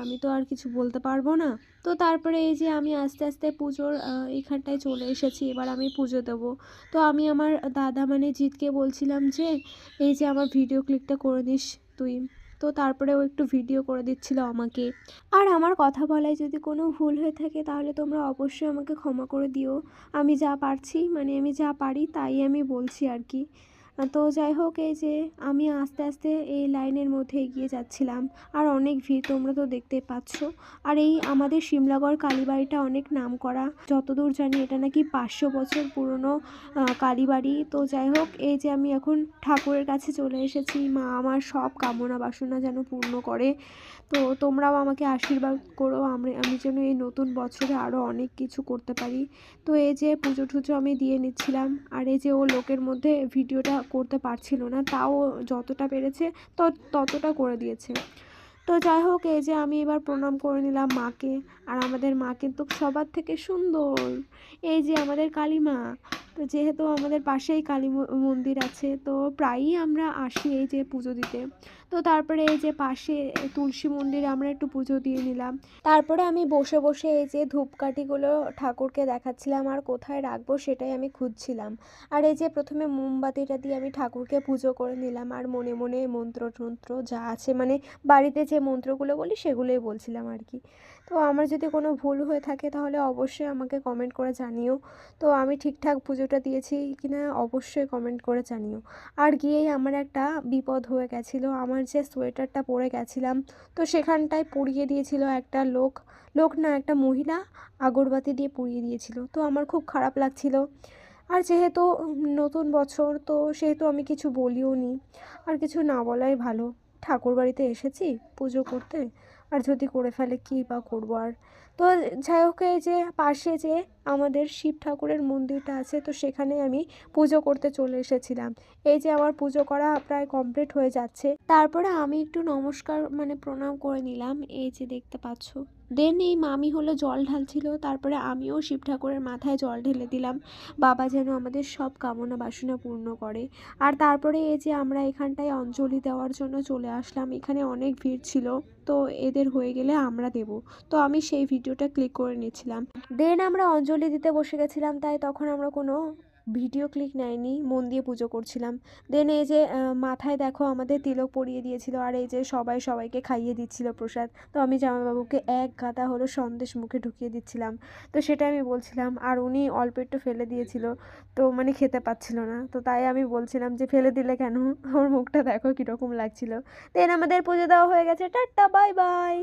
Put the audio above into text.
আমি তো আর কিছু বলতে পারবো না। তো তারপরে এই যে আমি আস্তে আস্তে পুজোর এইখানটায় চলে এসেছি, এবার আমি পুজো দেবো। তো আমি আমার দাদা মানে জিৎকে বলছিলাম যে এই যে আমার ভিডিও ক্লিপটা করে নিস তুই। তো তারপরে ও একটু ভিডিও করে দিচ্ছিল আমাকে। আর আমার কথা বলায় যদি কোনো ভুল হয়ে থাকে তাহলে তোমরা অবশ্যই আমাকে ক্ষমা করে দিও। আমি যা পারছি মানে আমি যা পারি তাই আমি বলছি আর কি। তো যাই হোক, এই যে আমি আস্তে আস্তে এই লাইনের মধ্যে এগিয়ে যাচ্ছিলাম। আর অনেক ভিড়, তোমরা তো দেখতে পাচ্ছ। আর এই আমাদের শিমলাগড় কালীবাড়িটা অনেক নামকরা, যতদূর জানি এটা নাকি 500 বছর পুরনো কালীবাড়ি। তো যাই হোক, এই যে আমি এখন ঠাকুরের কাছে চলে এসেছি, মা আমার সব কামনা বাসনা যেন পূর্ণ করে। তো তোমরাও আমাকে আশীর্বাদ করো, আমি যেন এই নতুন বছরে আরও অনেক কিছু করতে পারি। তো এই যে পুজো টুজো আমি দিয়ে নিচ্ছিলাম। আর এই যে ও লোকের মধ্যে ভিডিওটা করতে পারছিল না, তাও যতটা পেরেছে ততটা করে দিয়েছে। তো যাই হোক, এই যে আমি এবার প্রণাম করে নিলাম মাকে। আর আমাদের মা কিন্তু সবার থেকে সুন্দর, এই যে আমাদের কালী মা। তো যেহেতু আমাদের পাশেই কালী মন্দির আছে, তো প্রায়ই আমরা আসি এই যে পুজো দিতে। তো তারপরে এই যে পাশে তুলসী মন্দিরে আমরা একটু পুজো দিয়ে নিলাম। তারপরে আমি বসে বসে এই যে ধূপকাঠিগুলো ঠাকুরকে দেখাচ্ছিলাম আর কোথায় রাখবো সেটাই আমি খুঁজছিলাম। আর এই যে প্রথমে মোমবাতিটা দিয়ে আমি ঠাকুরকে পুজো করে নিলাম, আর মনে মনে মন্ত্র টন্ত্র যা আছে মানে বাড়িতে যে মন্ত্রগুলো বলি সেগুলোই বলছিলাম আর কি। তো আমার যদি কোনো ভুল হয়ে থাকে তাহলে অবশ্যই আমাকে কমেন্ট করে জানিও। তো আমি ঠিকঠাক পুজোটা দিয়েছি কিনা অবশ্যই কমেন্ট করে জানিও। আর গিয়েই আমার একটা বিপদ হয়ে গেছিলো, আমার যে সোয়েটারটা পরে গেছিলাম তো সেখানটায় পুড়িয়ে দিয়েছিল একটা লোক। লোক না, একটা মহিলা আগরবাতি দিয়ে পুড়িয়ে দিয়েছিল। তো আমার খুব খারাপ লাগছিল। আর যেহেতু নতুন বছর, তো সেহেতু আমি কিছু বলিও নি। আর কিছু না বলাই ভালো, ঠাকুর বাড়িতে এসেছি পুজো করতে, আর যদি করে ফেলে কী বা করবো আর। তো যাই হোক, এই যে পাশে যে আমাদের শিব ঠাকুরের মন্দিরটা আছে, তো সেখানে আমি পুজো করতে চলে এসেছিলাম। এই যে আমার পুজো করা প্রায় কমপ্লিট হয়ে যাচ্ছে, তারপরে আমি একটু নমস্কার মানে প্রণাম করে নিলাম, এই যে দেখতে পাচ্ছ। দেন এই মামি হলো জল ঢালছিল, তারপরে আমিও শিব ঠাকুরের মাথায় জল ঢেলে দিলাম, বাবা যেন আমাদের সব কামনা বাসনা পূর্ণ করে। আর তারপরে এই যে আমরা এখানটায় অঞ্জলি দেওয়ার জন্য চলে আসলাম, এখানে অনেক ভিড় ছিল। তো এদের হয়ে গেলে আমরা দেব। তো আমি সেই ভিডিওটা ক্লিক করে নিয়েছিলাম। দেন আমরা অঞ্জলি দিতে বসে গেছিলাম, তাই তখন আমরা কোনো ভিডিও ক্লিক নেয়নি, মন দিয়ে পুজো করছিলাম। দেন এই যে মাথায় দেখো আমাদের তিলক পরিয়ে দিয়েছিল, আর এই যে সবাই সবাইকে খাইয়ে দিচ্ছিল প্রসাদ। তো আমি জামাইবাবুকে এক গাদা হলো সন্দেশ মুখে ঢুকিয়ে দিচ্ছিলাম। তো সেটা আমি বলছিলাম, আর উনি অল্প একটু ফেলে দিয়েছিল, তো মানে খেতে পাচ্ছিল না। তো তাই আমি বলছিলাম যে ফেলে দিলে কেন, ওর মুখটা দেখো কীরকম লাগছিল। দেন আমাদের পুজো দেওয়া হয়ে গেছে, টাটা বাই বাই।